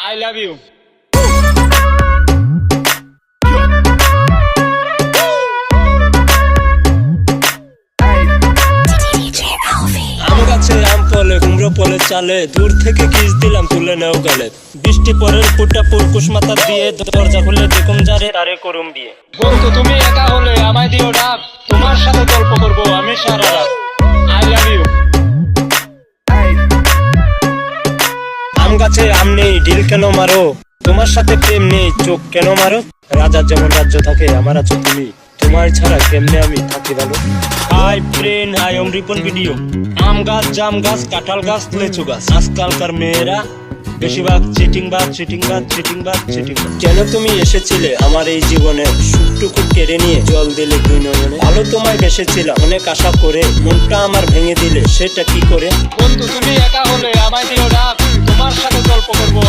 I love you. আম গাছে আম ফলে কুমড়ো ফলে চালে, দূর থেকে কিস দিলাম তুলে নেও গালে। বৃষ্টি পরের ফুটা পুরকুশ মাথা দিয়ে, দরজা খুলে দেখুম যারে তারে করুম বিয়ে। বন্ধু তুমি একা হলে আমায় দিও ডাক, তোমার সাথে গল্প করবো আমি সারা রাত। I love you. আম গাছে আম নেই ঢিল কেন মারো, তোমার সাথে প্রেম নেই চোখ কেন মারো। রাজার যেমন রাজ্য থাকে আমার আছো তুমি, তোমার ছাড়া কেমনে আমি থাকি ভালো। Hi friend, hi Ripon video. আম গাছ, জাম গাছ, কাঁঠাল গাছ, লেচু গাছ। আজকালকার মেয়েরা বেশিরভাগ চিটিং বাজ। কেন তুমি এসেছিলে আমার এই জীবনে, সুখটুকু কেড়ে নিয়ে জল দিলে দুই নয়নে। ভালো তোমায় বেসেছিলাম অনেক আশা করে, মনটা আমার ভেঙে দিলে সেটা কি করে। বন্ধু তুমি একা হলে আমায় দিও ডাক, তোমার সাথে গল্প করবো